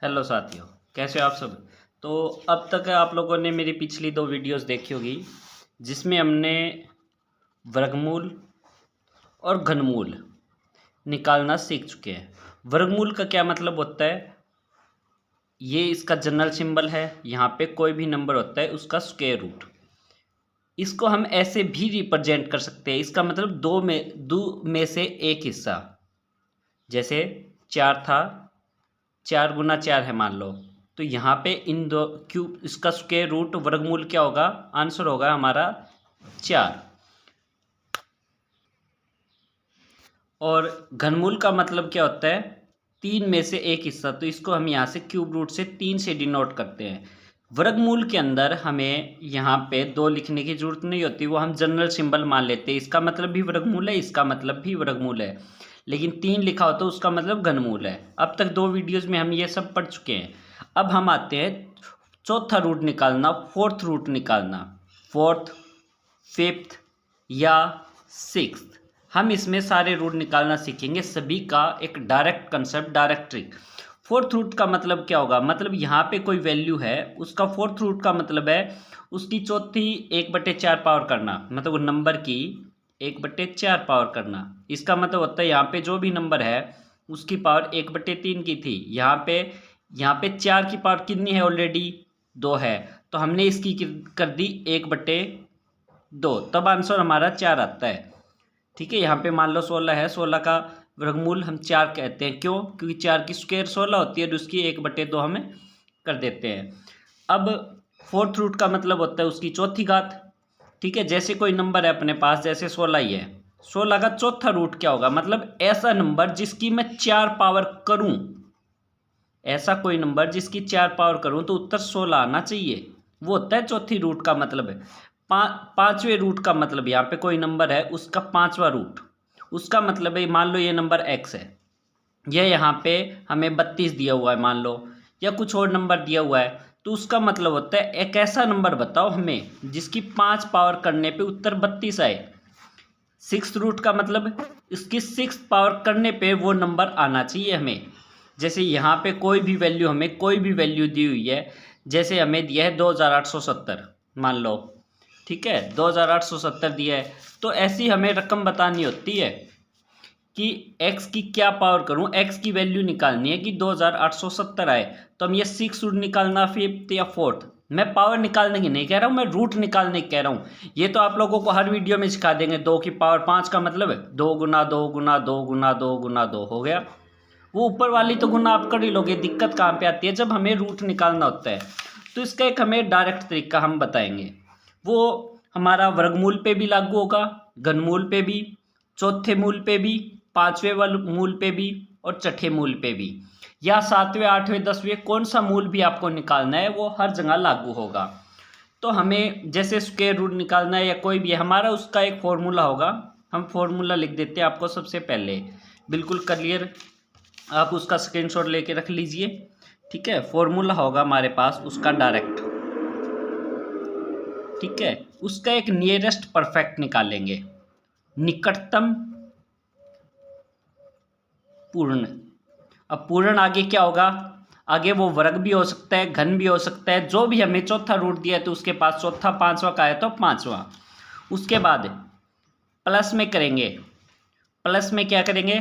Hello साथियों, कैसे हो आप सब। तो अब तक आप लोगों ने मेरी पिछली 2 वीडियोस देखी होगी जिसमें हमने वर्गमूल और घनमूल निकालना सीख चुके हैं। वर्गमूल का क्या मतलब होता है, ये इसका जनरल सिंबल है। यहाँ पे कोई भी नंबर होता है उसका स्क्वायर रूट। इसको हम ऐसे भी रिप्रेजेंट कर सकते हैं, इसका मतलब दो में से एक हिस्सा। जैसे 4 था, 4 गुना 4 है मान लो, तो यहाँ पे इन दो क्यूब इसका स्क्वायर रूट वर्गमूल क्या होगा, आंसर होगा हमारा 4। और घनमूल का मतलब क्या होता है, 3 में से एक हिस्सा, तो इसको हम यहाँ से क्यूब रूट से 3 से डिनोट करते हैं। वर्गमूल के अंदर हमें यहाँ पे 2 लिखने की जरूरत नहीं होती, वो हम जनरल सिंबल मान लेते हैं। इसका मतलब भी वर्गमूल है, इसका मतलब भी वर्गमूल है, लेकिन 3 लिखा हो तो उसका मतलब घनमूल है। अब तक 2 वीडियोज़ में हम ये सब पढ़ चुके हैं। अब हम आते हैं चौथा रूट निकालना, फोर्थ रूट निकालना। फोर्थ, फिफ्थ या सिक्स्थ, हम इसमें सारे रूट निकालना सीखेंगे। सभी का एक direct concept, direct trick. Fourth root का मतलब क्या होगा, मतलब यहाँ पे कोई वैल्यू है, उसका फोर्थ रूट का मतलब है उसकी चौथी 1/4 पावर करना, मतलब वो नंबर की 1/4 पावर करना। इसका मतलब होता है यहाँ पे जो भी नंबर है उसकी पावर 1/3 की थी, यहाँ पे 4 की पावर कितनी है, ऑलरेडी 2 है, तो हमने इसकी कर दी 1/2, तब आंसर हमारा 4 आता है। ठीक है, यहाँ पे मान लो 16 है, 16 का वर्गमूल हम 4 कहते हैं। क्यों? क्योंकि 4 की स्क्वायर 16 होती है, तो उसकी 1/2 हमें कर देते हैं। अब फोर्थ रूट का मतलब होता है उसकी चौथी घात। ठीक है, जैसे कोई नंबर है अपने पास, जैसे 16 ही है, 16 का चौथा रूट क्या होगा, मतलब ऐसा नंबर जिसकी मैं 4 पावर करूं, ऐसा कोई नंबर जिसकी 4 पावर करूं तो उत्तर 16 आना चाहिए, वो होता है चौथी रूट का मतलब है। पांचवें रूट का मतलब, यहाँ पे कोई नंबर है उसका 5वां रूट, उसका मतलब है मान लो ये नंबर x है, यह यहाँ पे हमें 32 दिया हुआ है मान लो, या कुछ और नंबर दिया हुआ है, तो उसका मतलब होता है एक ऐसा नंबर बताओ हमें जिसकी 5 पावर करने पे उत्तर 32 आए। सिक्स रूट का मतलब इसकी 6 पावर करने पे वो नंबर आना चाहिए हमें। जैसे यहाँ पे कोई भी वैल्यू, हमें कोई भी वैल्यू दी हुई है, जैसे हमें दिया है 2870 मान लो, ठीक है, 2870 दिया है, तो ऐसी हमें रकम बतानी होती है कि x की क्या पावर करूं, x की वैल्यू निकालनी है कि 2870 आए, तो हम ये 6 रूट निकालना, फिफ्थ या फोर्थ। मैं पावर निकालने की नहीं कह रहा हूं, मैं रूट निकालने की कह रहा हूं। ये तो आप लोगों को हर वीडियो में सिखा देंगे, 2 की पावर 5 का मतलब है 2 गुना 2 गुना 2 गुना 2 गुना 2 हो गया। वो ऊपर वाली तो गुना आप कर ही लोगे, दिक्कत कहाँ पे आती है, जब हमें रूट निकालना होता है। तो इसका एक हमें डायरेक्ट तरीका हम बताएंगे, वो हमारा वर्गमूल पे भी लागू होगा, घनमूल पे भी, चौथे मूल पे भी, 5वें वाले मूल पे भी, और छठे मूल पे भी, या 7वें 8वें 10वें कौन सा मूल भी आपको निकालना है वो हर जगह लागू होगा। तो हमें जैसे स्क्वायर रूट निकालना है या कोई भी है, हमारा उसका एक फॉर्मूला होगा। हम फॉर्मूला लिख देते हैं आपको सबसे पहले, बिल्कुल क्लियर, आप उसका स्क्रीनशॉट लेके रख लीजिए। ठीक है, फॉर्मूला होगा हमारे पास उसका डायरेक्ट। ठीक है, उसका एक नियरेस्ट परफेक्ट निकालेंगे, निकटतम पूर्ण। अब पूर्ण आगे क्या होगा, आगे वो वर्ग भी हो सकता है, घन भी हो सकता है, जो भी हमें चौथा रूट दिया है तो उसके पास चौथा, 5वां का है तो 5वां। उसके बाद प्लस में करेंगे, प्लस में क्या करेंगे,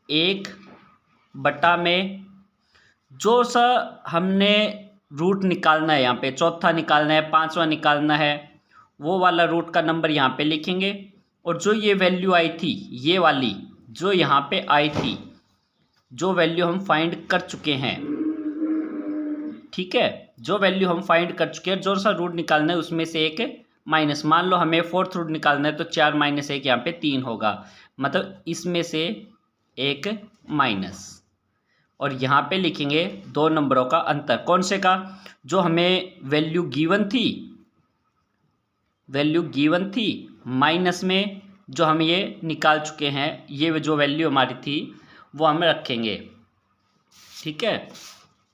1 में जो सा हमने रूट निकालना है, यहाँ पे चौथा निकालना है, 5वां निकालना है, वो वाला रूट का नंबर यहाँ पे लिखेंगे। और जो ये वैल्यू आई थी, ये वाली जो यहाँ पे आई थी, जो वैल्यू हम फाइंड कर चुके हैं, ठीक है, जो वैल्यू हम फाइंड कर चुके हैं, जो सा रूट निकालना है उसमें से एक माइनस। मान लो हमें फोर्थ रूट निकालना है तो 4 - 1 यहाँ पे 3 होगा, मतलब इसमें से एक माइनस। और यहाँ पे लिखेंगे 2 नंबरों का अंतर, कौन से का, जो हमें वैल्यू गिवन थी माइनस में जो हम ये निकाल चुके हैं, ये जो वैल्यू हमारी थी वो हम रखेंगे। ठीक है,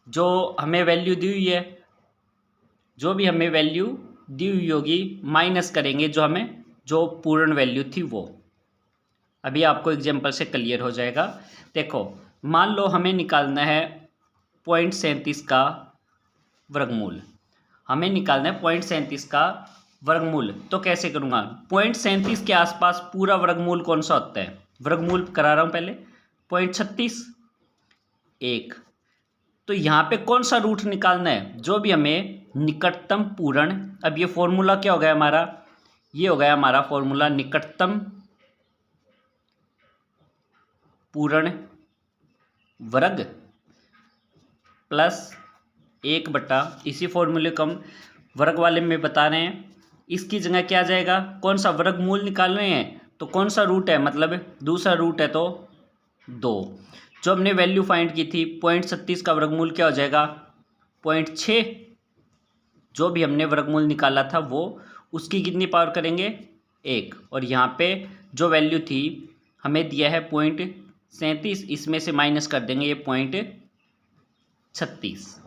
जो हमें वैल्यू दी हुई है, जो भी हमें वैल्यू दी हुई होगी, माइनस करेंगे जो पूर्ण वैल्यू थी वो। अभी आपको एग्जांपल से क्लियर हो जाएगा। देखो, मान लो हमें निकालना है 0.37 का वर्गमूल। हमें निकालना है 0.37 का वर्गमूल। तो कैसे करूँगा, 0.37 के आसपास पूरा वर्गमूल कौन सा होता है, वर्गमूल करा रहा हूँ पहले। 0.36 1, तो यहाँ पे कौन सा रूट निकालना है, जो भी हमें निकटतम पूर्ण। अब ये फॉर्मूला क्या हो गया हमारा, ये हो गया हमारा फॉर्मूला निकटतम पूर्ण वर्ग प्लस 1/, इसी फॉर्मूले को हम वर्ग वाले में बता रहे हैं। इसकी जगह क्या आ जाएगा, कौन सा वर्गमूल निकाल रहे हैं, तो कौन सा रूट है, मतलब दूसरा रूट है तो 2। जो हमने वैल्यू फाइंड की थी 0.36 का वर्गमूल क्या हो जाएगा 0.6। जो भी हमने वर्गमूल निकाला था वो उसकी कितनी पावर करेंगे 1, और यहाँ पे जो वैल्यू थी हमें दिया है 0.37, इसमें से माइनस कर देंगे ये 0.36।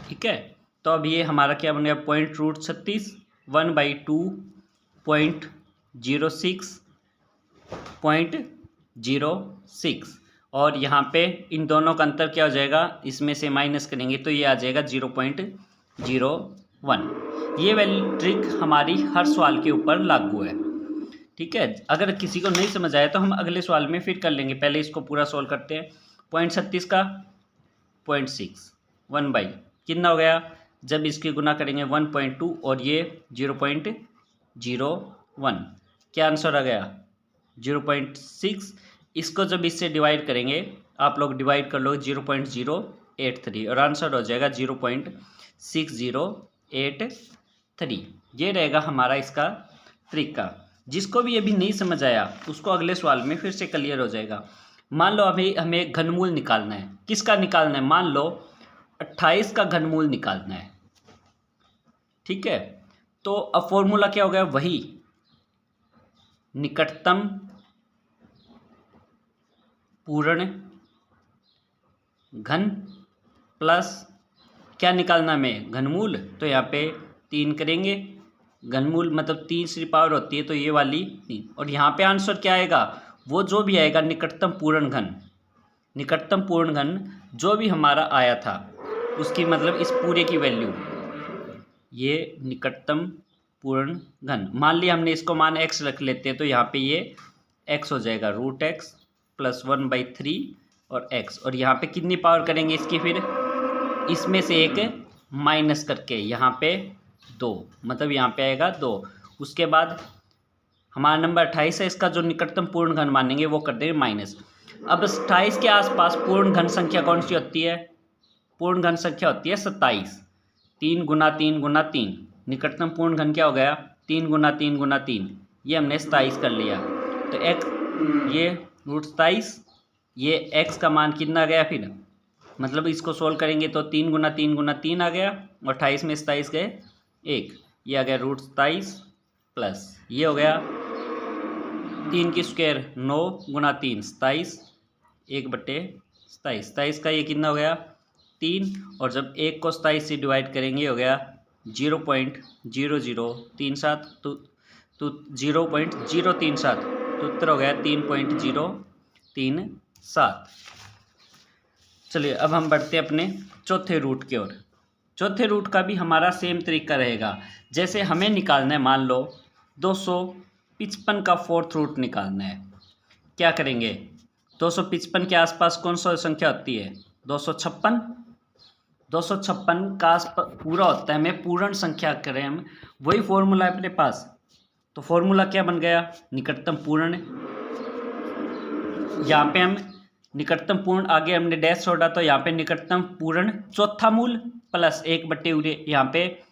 ठीक है, तो अब ये हमारा क्या बन गया .√36 1/2.06 और यहाँ पे इन दोनों का अंतर क्या हो जाएगा, इसमें से माइनस करेंगे तो ये आ जाएगा 0.01। ये वैल्यू ट्रिक हमारी हर सवाल के ऊपर लागू है। ठीक है, अगर किसी को नहीं समझ आया तो हम अगले सवाल में फिर कर लेंगे, पहले इसको पूरा सॉल्व करते हैं। 0.36 का 0.6 1/, कितना हो गया, जब इसकी गुना करेंगे 1.2 और ये 0.01, क्या आंसर आ गया 0.6। इसको जब इससे डिवाइड करेंगे, आप लोग डिवाइड कर लो 0.083 और आंसर हो जाएगा 0.6083। ये रहेगा हमारा इसका ट्रिक का। जिसको भी अभी नहीं समझ आया उसको अगले सवाल में फिर से क्लियर हो जाएगा। मान लो अभी हमें घनमूल निकालना है, किसका निकालना है, मान लो 28 का घनमूल निकालना है। ठीक है, तो अब फॉर्मूला क्या हो गया, वही निकटतम पूर्ण घन प्लस क्या निकालना में घनमूल, तो यहाँ पे 3 करेंगे, घनमूल मतलब 3 पावर होती है तो ये वाली 3, और यहाँ पे आंसर क्या आएगा, वो जो भी आएगा निकटतम पूर्ण घन। निकटतम पूर्ण घन जो भी हमारा आया था उसकी मतलब इस पूरे की वैल्यू, ये निकटतम पूर्ण घन। मान लिया हमने इसको मान x रख लेते हैं तो यहाँ पे ये x हो जाएगा √x + 1/3 और x, और यहाँ पे कितनी पावर करेंगे इसकी, फिर इसमें से एक माइनस करके यहाँ पे 2, मतलब यहाँ पे आएगा 2। उसके बाद हमारा नंबर 28 है, इसका जो निकटतम पूर्ण घन मानेंगे वो कर देंगे माइनस। अब 28 के आसपास पूर्ण घन संख्या कौन सी होती है, पूर्ण घन संख्या होती है 27। 3 × 3 × 3, निकटतम पूर्ण घन क्या हो गया 3 × 3 × 3, ये हमने 27 कर लिया। तो x ये √27, ये x का मान कितना गया फिर, मतलब इसको सोल्व करेंगे तो 3 × 3 × 3 आ गया, 28 में 27 गए 1, ये आ गया √27 प्लस ये हो गया 3 की स्क्वायर 9 × 3 27, 1/27, 27 का ये कितना हो गया 3, और जब 1 को 27 से डिवाइड करेंगे हो गया 0.0037, तो 0.037, तो उत्तर हो गया 3.037। चलिए अब हम बढ़ते हैं अपने चौथे रूट की ओर। चौथे रूट का भी हमारा सेम तरीका रहेगा। जैसे हमें निकालना है, मान लो 255 का फोर्थ रूट निकालना है, क्या करेंगे, 255 के आसपास कौन सा संख्या होती है 256। 256 का पूरा होता है, हमें पूर्ण संख्या करें हम, वही फॉर्मूला है अपने पास। तो फॉर्मूला क्या बन गया, निकटतम पूर्ण, यहाँ पे हम निकटतम पूर्ण आगे हमने डैश छोड़ा तो यहाँ पे निकटतम पूर्ण चौथा मूल प्लस 1/, यहाँ पे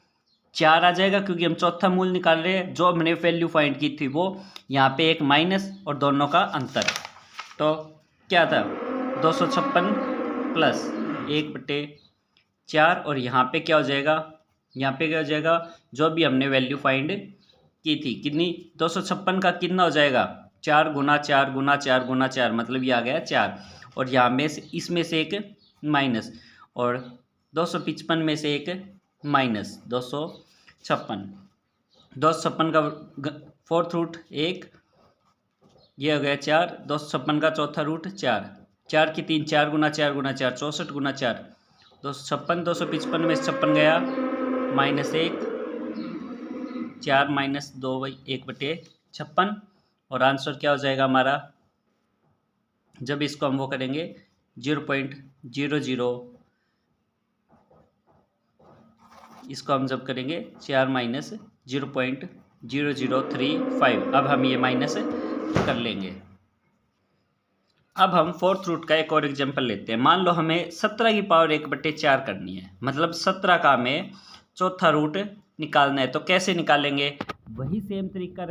4 आ जाएगा क्योंकि हम चौथा मूल निकाल रहे हैं। जो हमने वैल्यू फाइंड की थी वो यहाँ पे एक माइनस और दोनों का अंतर, तो क्या था 256 प्लस 1/4, और यहाँ पे क्या हो जाएगा, यहाँ पे क्या हो जाएगा, जो भी हमने वैल्यू फाइंड की थी कितनी 256 का कितना हो जाएगा 4 × 4 × 4 × 4, मतलब ये आ गया 4, और यहाँ में से इसमें से एक माइनस, और 255 में से एक माइनस 256। 256 का फोर्थ रूट 1, ये हो गया 4, 256 का चौथा रूट 4, 4 की 3, 4 गुना 4 गुना 4 64 गुना 4 256, 255 में 56 गया, -1, 4 - 2 1/56 और आंसर क्या हो जाएगा हमारा, जब इसको हम वो करेंगे 0.00, इसको हम जब करेंगे 4 - 0.0035, अब हम ये माइनस कर लेंगे। अब हम फोर्थ रूट का एक और एग्जांपल लेते हैं। मान लो हमें 17 की पावर 1/4 करनी है, मतलब 17 का हमें चौथा रूट निकालना है। तो कैसे निकालेंगे, वही सेम तरीका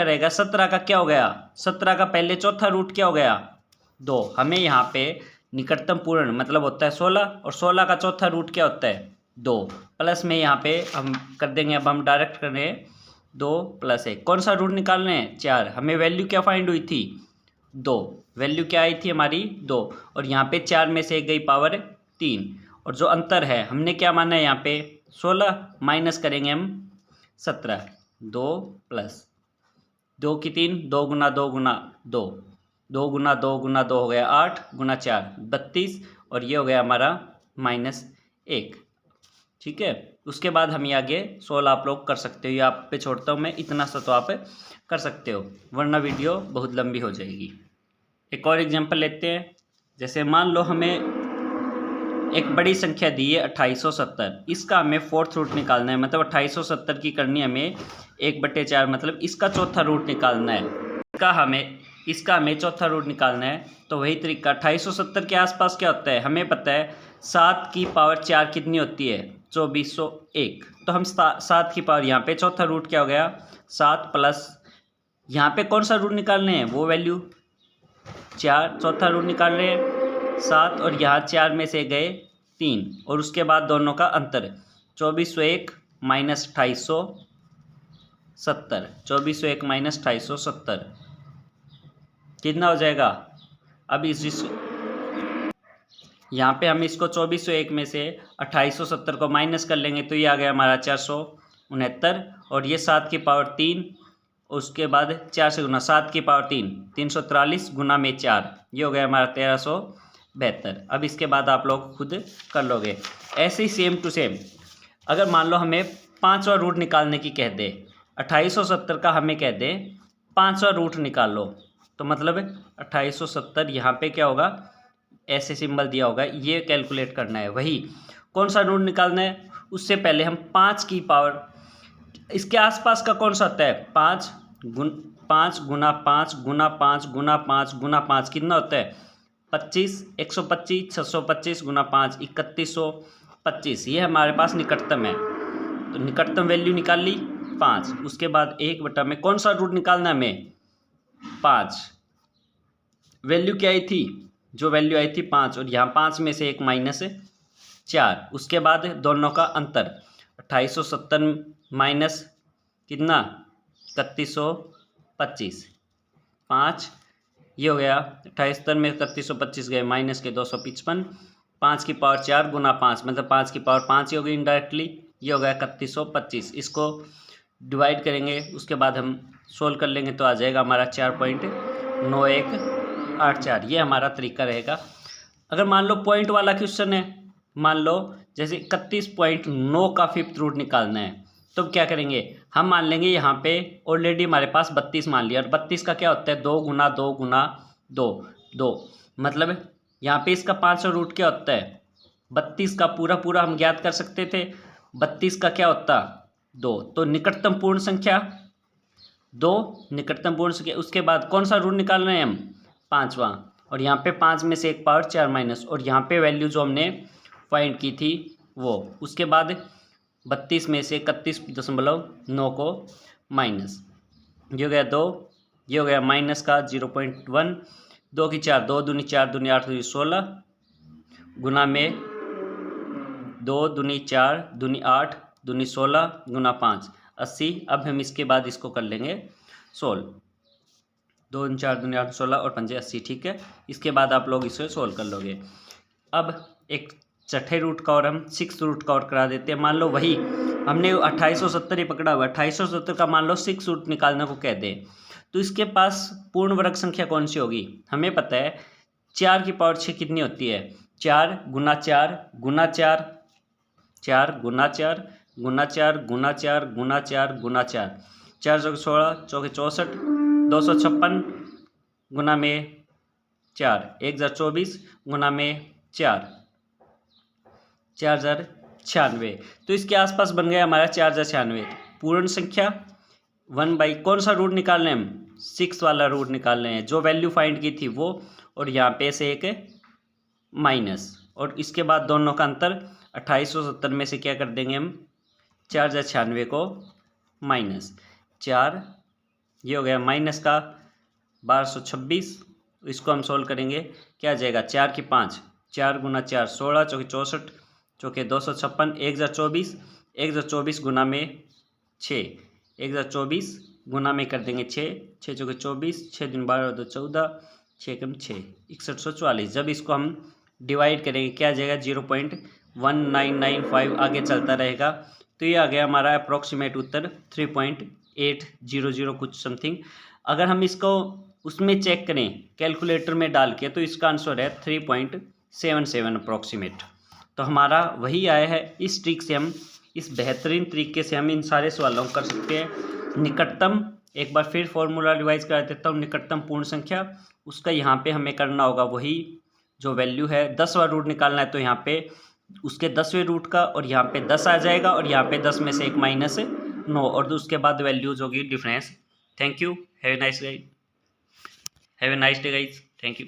रहेगा। 17 का क्या हो गया, 17 का पहले चौथा रूट क्या हो गया, 2। हमें यहाँ पे निकटतम पूर्ण मतलब होता है 16 और 16 का चौथा रूट क्या होता है 2, प्लस में यहाँ पे हम कर देंगे। अब हम डायरेक्ट कर रहे हैं 2 + 1, कौन सा रूट निकालना है 4। हमें वैल्यू क्या फाइंड हुई थी 2, वैल्यू क्या आई थी हमारी 2, और यहाँ पे 4 में से 1 गई पावर 3, और जो अंतर है हमने क्या माना है यहाँ पे 16, माइनस करेंगे हम 17, 2 + 2 की 3, 2 गुना 2 गुना 2, 2 गुना 2 गुना 2 हो गया 8 गुना 4 32, और ये हो गया हमारा -1। ठीक है, उसके बाद हम ये आगे 16 आप लोग कर सकते हो, ये आप पे छोड़ता हूँ मैं, इतना सा तो आप कर सकते हो, वरना वीडियो बहुत लंबी हो जाएगी। एक और एग्जांपल लेते हैं। जैसे मान लो हमें एक बड़ी संख्या दी है 2870, इसका हमें फोर्थ रूट निकालना है, मतलब 2870 की करनी है हमें 1/4, मतलब इसका चौथा रूट निकालना है। इसका हमें चौथा रूट निकालना है। तो वही तरीका 2870 के आसपास क्या होता है, हमें पता है 7 की पावर 4 कितनी होती है 2401। तो हम 7 की पावर, यहाँ पे चौथा रूट क्या हो गया 7 प्लस, यहाँ पे कौन सा रूट निकालने हैं वो वैल्यू 4, चौथा रूट निकाल रहे हैं 7, और यहाँ 4 में से गए 3, और उसके बाद दोनों का अंतर 2401 - 2870, 2401 - 2870 कितना हो जाएगा। अब यहाँ पे हम इसको 2401 में से 2870 को माइनस कर लेंगे, तो ये आ गया हमारा 469, और ये 7 की पावर 3, उसके बाद 4 से गुना 7 की पावर 3 343 गुना में 4, ये हो गया हमारा 1372। अब इसके बाद आप लोग खुद कर लोगे। ऐसे ही सेम टू सेम अगर मान लो हमें 5वां रूट निकालने की कह दे, 2870 का हमें कह दे 5वां रूट निकाल लो, तो मतलब 2870 यहाँ पे क्या होगा, ऐसे सिंबल दिया होगा, ये कैलकुलेट करना है। वही कौन सा रूट निकालना है, उससे पहले हम 5 की पावर, इसके आसपास का कौन सा होता है 5 गुना 5 गुना 5 गुना 5 गुना 5 कितना होता है 25, 125, 625 गुना 5 3125, ये हमारे पास निकटतम है। तो निकटतम वैल्यू निकाल ली 5, उसके बाद 1/, में कौन सा रूट निकालना है हमें 5, वैल्यू क्या आई थी, जो वैल्यू आई थी 5, और यहाँ 5 में से 1 - 4, उसके बाद दोनों का अंतर 2870 माइनस कितना 3125, 5, ये हो गया 2870 में 3125 गए माइनस के 255, 5 की पावर 4 गुना 5 मतलब 5 की पावर 5 ही हो गई इनडायरेक्टली, ये हो गया 3125। इसको डिवाइड करेंगे, उसके बाद हम सोल्व कर लेंगे, तो आ जाएगा हमारा 4.9184, ये हमारा तरीका रहेगा। अगर मान लो पॉइंट वाला क्वेश्चन है, मान लो जैसे 31.9 का फिफ्थ रूट निकालना है, तो क्या करेंगे, हम मान लेंगे यहाँ पे ऑलरेडी हमारे पास 32 मान लिया, और 32 का क्या होता है 2 गुना 2 गुना 2, मतलब यहाँ पे इसका 5वां रूट क्या होता है 32 का पूरा हम ज्ञात कर सकते थे, 32 का क्या होता 2, तो निकटतम पूर्ण संख्या 2, निकटतम पूर्ण संख्या, उसके बाद कौन सा रूट निकाल रहे हैं हम 5वां, और यहाँ पे 5 में से 1 पावर 4 माइनस, और यहाँ पे वैल्यू जो हमने फाइंड की थी वो, उसके बाद 32 में से 31.9 को माइनस, ये हो गया 2, ये हो गया माइनस का 0.1, 2 की 4, 2 दूनी 4 दूनी 8 दूनी 16 गुना में 2 दूनी 4 दूनी 8 दूनी 16 गुना 5 80। अब हम इसके बाद इसको कर लेंगे सोल्व, 2 दूनी 4 दूनी 8 16 और 5 80, ठीक है। इसके बाद आप लोग इसे सोल्व कर लोगे। अब एक छठे रूट का और हम 6th रूट का और करा देते हैं। मान लो वही हमने 2870 ही पकड़ा हुआ है, 2870 का मान लो 6 रूट निकालने को कह दे, तो इसके पास पूर्ण वर्ग संख्या कौन सी होगी? हमें पता है 4 की पावर 6 कितनी होती है? 4 गुना 4 गुना 4, 4 गुना 4 गुना 4 गुना 4 गुना 4 गुना 4, 4 चौके 16 चौके 64, 256 गुना में 4, 1024 गुना में 4, 4096। तो इसके आसपास बन गया हमारा 4096। पूर्ण संख्या 1/, कौन सा रूट निकालना है हम? 6 वाला रूट निकालना है, जो वैल्यू फाइंड की थी वो, और यहाँ पे से एक माइनस, और इसके बाद दोनों का अंतर 2870 में से क्या कर देंगे हम? 4096 को माइनस 4, ये हो गया माइनस का 1226। इसको हम सोल्व करेंगे, क्या आ जाएगा? 4 की 5, 4 गुना 4 16 चौके 64 चौके 256, 1024, 1024 गुना में 6, 1024 गुना में कर देंगे 6, 6 चौके 24, 6 दिन 12 2 14, 6 कम 6 6144। जब इसको हम डिवाइड करेंगे क्या आ जाएगा? 0.1995 आगे चलता रहेगा। तो ये आ गया हमारा अप्रॉक्सीमेट उत्तर 3.800 कुछ समथिंग। अगर हम इसको उसमें चेक करें कैलकुलेटर में डाल के, तो इसका आंसर है 3.77 अप्रॉक्सीमेट। तो हमारा वही आया है। इस ट्रिक से हम, इस बेहतरीन तरीके से हम इन सारे सवालों को कर सकते हैं। निकटतम, एक बार फिर फॉर्मूला रिवाइज करा देता हूँ। निकटतम पूर्ण संख्या, उसका यहाँ पे हमें करना होगा वही जो वैल्यू है, 10वां रूट निकालना है, तो यहाँ पे उसके 10वें रूट का, और यहाँ पे 10 आ जाएगा, और यहाँ पे 10 में से एक माइनस 9, और उसके बाद वैल्यूज होगी difference. Thank you, have a nice day guys, thank you.